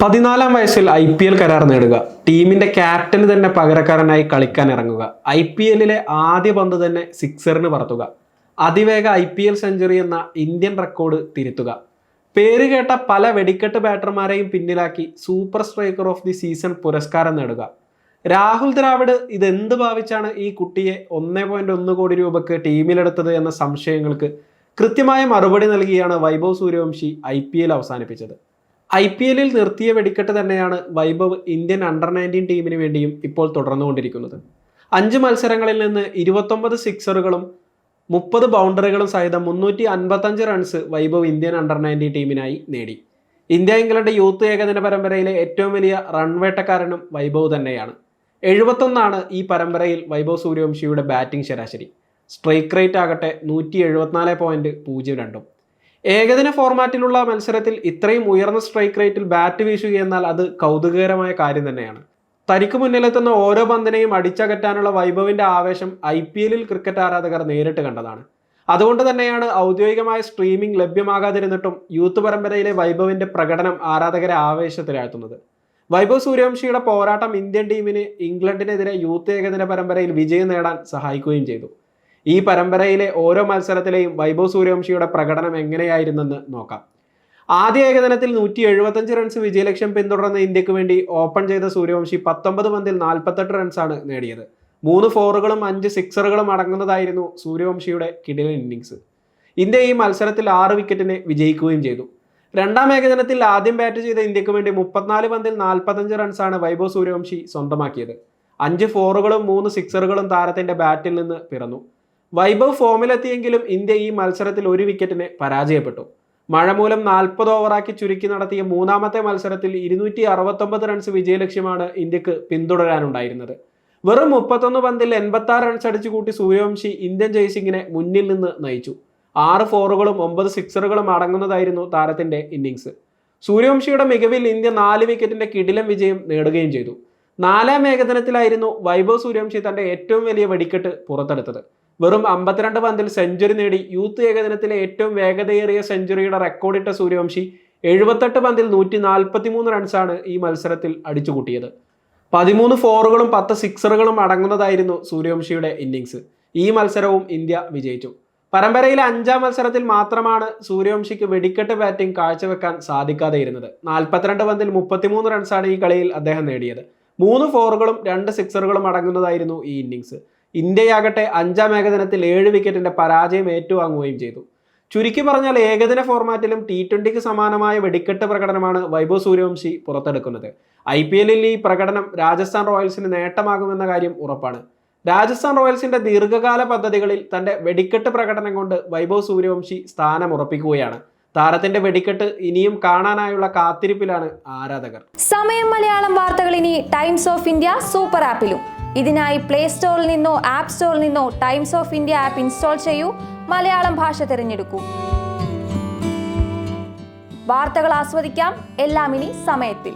14-ാം വയസ്സിൽ IPL കരാർ നേടുക, ടീമിന്റെ ക്യാപ്റ്റന് തന്നെ പകരക്കാരനായി കളിക്കാൻ ഇറങ്ങുക, IPL-ലെ ആദ്യ പന്ത് തന്നെ സിക്സറിന് പറത്തുക, അതിവേഗ IPL സെഞ്ചുറി എന്ന ഇന്ത്യൻ റെക്കോർഡ് തിരുത്തുക, പേര് കേട്ട പല വെടിക്കെട്ട് ബാറ്റർമാരെയും പിന്നിലാക്കി super striker of the season പുരസ്കാരം നേടുക. രാഹുൽ ദ്രാവിഡ് ഇതെന്ത് ഭാവിച്ചാണ് ഈ കുട്ടിയെ 1.1 കോടി രൂപയ്ക്ക് ടീമിലെടുത്തത് എന്ന സംശയങ്ങൾക്ക് കൃത്യമായ മറുപടി നൽകിയാണ് വൈഭവ് സൂര്യവംശി IPL അവസാനിപ്പിച്ചത്. IPL-ൽ നിർത്തിയ വെടിക്കെട്ട് തന്നെയാണ് വൈഭവ് ഇന്ത്യൻ അണ്ടർ-19 ടീമിന് വേണ്ടിയും ഇപ്പോൾ തുടർന്നുകൊണ്ടിരിക്കുന്നത്. 5 മത്സരങ്ങളിൽ നിന്ന് 29 സിക്സറുകളും 30 ബൗണ്ടറികളും സഹിതം 355 റൺസ് വൈഭവ് ഇന്ത്യൻ അണ്ടർ-19 ടീമിനായി നേടി. ഇന്ത്യ-ഇംഗ്ലണ്ട് യൂത്ത് ഏകദിന പരമ്പരയിലെ ഏറ്റവും വലിയ റൺവേട്ടക്കാരനും വൈഭവ് തന്നെയാണ്. 71 ഈ പരമ്പരയിൽ വൈഭവ് സൂര്യവംശിയുടെ ബാറ്റിംഗ് ശരാശരി. സ്ട്രൈക്ക് റേറ്റ് ആകട്ടെ 174.02. ഏകദിന ഫോർമാറ്റിലുള്ള മത്സരത്തിൽ ഇത്രയും ഉയർന്ന സ്ട്രൈക്ക് റേറ്റിൽ ബാറ്റ് വീശുക എന്നാൽ അത് കൗതുകകരമായ കാര്യം തന്നെയാണ്. തനിക്ക് മുന്നിലെത്തുന്ന ഓരോ പന്തിനെയും അടിച്ചകറ്റാനുള്ള വൈഭവിന്റെ ആവേശം IPL-ൽ ക്രിക്കറ്റ് ആരാധകർ നേരിട്ട് കണ്ടതാണ്. അതുകൊണ്ട് തന്നെയാണ് ഔദ്യോഗികമായ സ്ട്രീമിംഗ് ലഭ്യമാകാതിരുന്നിട്ടും യൂത്ത് പരമ്പരയിലെ വൈഭവിന്റെ പ്രകടനം ആരാധകരെ ആവേശത്തിലാഴ്ത്തുന്നത്. വൈഭവ് സൂര്യവംശിയുടെ പോരാട്ടം ഇന്ത്യൻ ടീമിന് ഇംഗ്ലണ്ടിനെതിരെ യൂത്ത് ഏകദിന പരമ്പരയിൽ വിജയം നേടാൻ സഹായിക്കുകയും ചെയ്തു. ഈ പരമ്പരയിലെ ഓരോ മത്സരത്തിലെയും വൈഭവ് സൂര്യവംശിയുടെ പ്രകടനം എങ്ങനെയായിരുന്നെന്ന് നോക്കാം. ആദ്യ ഏകദിനത്തിൽ 175 റൺസ് വിജയലക്ഷ്യം പിന്തുടർന്ന ഇന്ത്യക്ക് വേണ്ടി ഓപ്പൺ ചെയ്ത സൂര്യവംശി 19 പന്തിൽ 48 റൺസാണ് നേടിയത്. 3 ഫോറുകളും 5 സിക്സറുകളും അടങ്ങുന്നതായിരുന്നു സൂര്യവംശിയുടെ കിടിലൻ ഇന്നിംഗ്സ്. ഇന്ത്യ ഈ മത്സരത്തിൽ 6 വിക്കറ്റിന് വിജയിക്കുകയും ചെയ്തു. രണ്ടാം ഏകദിനത്തിൽ ആദ്യം ബാറ്റ് ചെയ്ത ഇന്ത്യക്ക് വേണ്ടി 34 പന്തിൽ 45 റൺസാണ് വൈഭവ് സൂര്യവംശി സ്വന്തമാക്കിയത്. 5 ഫോറുകളും 3 സിക്സറുകളും താരത്തിന്റെ ബാറ്റിൽ നിന്ന് പിറന്നു. വൈഭവ് ഫോമിലെത്തിയെങ്കിലും ഇന്ത്യ ഈ മത്സരത്തിൽ 1 വിക്കറ്റിന് പരാജയപ്പെട്ടു. മഴ മൂലം 40 ഓവറാക്കി ചുരുക്കി നടത്തിയ മൂന്നാമത്തെ മത്സരത്തിൽ 269 റൺസ് വിജയലക്ഷ്യമാണ് ഇന്ത്യക്ക് പിന്തുടരാനുണ്ടായിരുന്നത്. വെറും 31 പന്തിൽ 86 റൺസ് അടിച്ചു കൂട്ടി സൂര്യവംശി ഇന്ത്യൻ ചേസിംഗിനെ മുന്നിൽ നിന്ന് നയിച്ചു. 6 ഫോറുകളും 9 സിക്സറുകളും അടങ്ങുന്നതായിരുന്നു താരത്തിന്റെ ഇന്നിംഗ്സ്. സൂര്യവംശിയുടെ മികവിൽ ഇന്ത്യ 4 വിക്കറ്റിന്റെ കിടിലൻ വിജയം നേടുകയും ചെയ്തു. 4-ാം ഏകദിനത്തിലായിരുന്നു വൈഭവ് സൂര്യവംശി തന്റെ ഏറ്റവും വലിയ വെടിക്കെട്ട് പുറത്തെടുത്തത്. വെറും 52 പന്തിൽ സെഞ്ചുറി നേടി യൂത്ത് ഏകദിനത്തിലെ ഏറ്റവും വേഗതയേറിയ സെഞ്ചുറിയുടെ റെക്കോർഡിട്ട സൂര്യവംശി 78 പന്തിൽ 143 റൺസാണ് ഈ മത്സരത്തിൽ അടിച്ചുകൂട്ടിയത്. 13 ഫോറുകളും 10 സിക്സറുകളും അടങ്ങുന്നതായിരുന്നു സൂര്യവംശിയുടെ ഇന്നിംഗ്സ്. ഈ മത്സരവും ഇന്ത്യ വിജയിച്ചു. പരമ്പരയിലെ 5-ാം മത്സരത്തിൽ മാത്രമാണ് സൂര്യവംശിക്ക് വെടിക്കെട്ട് ബാറ്റിംഗ് കാഴ്ചവെക്കാൻ സാധിക്കാതെയിരുന്നത്. 42 പന്തിൽ 33 റൺസാണ് ഈ കളിയിൽ അദ്ദേഹം നേടിയത്. 3 ഫോറുകളും 2 സിക്സറുകളും അടങ്ങുന്നതായിരുന്നു ഈ ഇന്നിംഗ്സ്. ഇന്ത്യയാകട്ടെ 5-ാം ഏകദിനത്തിൽ 7 വിക്കറ്റിന്റെ പരാജയം ഏറ്റുവാങ്ങുകയും ചെയ്തു. ചുരുക്കി പറഞ്ഞാൽ ഏകദിന ഫോർമാറ്റിലും T20ക്ക് സമാനമായ വെടിക്കെട്ട് പ്രകടനമാണ് വൈഭവ് സൂര്യവംശി പുറത്തെടുക്കുന്നത്. IPL-ൽ ഈ പ്രകടനം രാജസ്ഥാൻ റോയൽസിന് നേട്ടമാകുമെന്ന കാര്യം ഉറപ്പാണ്. രാജസ്ഥാൻ റോയൽസിന്റെ ദീർഘകാല പദ്ധതികളിൽ തന്റെ വെടിക്കെട്ട് പ്രകടനം കൊണ്ട് വൈഭവ് സൂര്യവംശി സ്ഥാനം ഉറപ്പിക്കുകയാണ്. താരത്തിന്റെ വെടിക്കെട്ട് ഇനിയും കാണാനായുള്ള കാത്തിരിപ്പിലാണ് ആരാധകർ. സമയം മലയാളം വാർത്തകൾ ഇനി ടൈംസ് ഓഫ് ഇന്ത്യ സൂപ്പർ ആപ്പിലും. ഇതിനായി പ്ലേ സ്റ്റോറിൽ നിന്നോ ആപ്പ് സ്റ്റോറിൽ നിന്നോ times of India app install ചെയ്യൂ. മലയാളം ഭാഷ തിരഞ്ഞെടുക്കൂ. വാർത്തകൾ ആസ്വദിക്കാം. എല്ലാം ഇനി സമയത്തിൽ.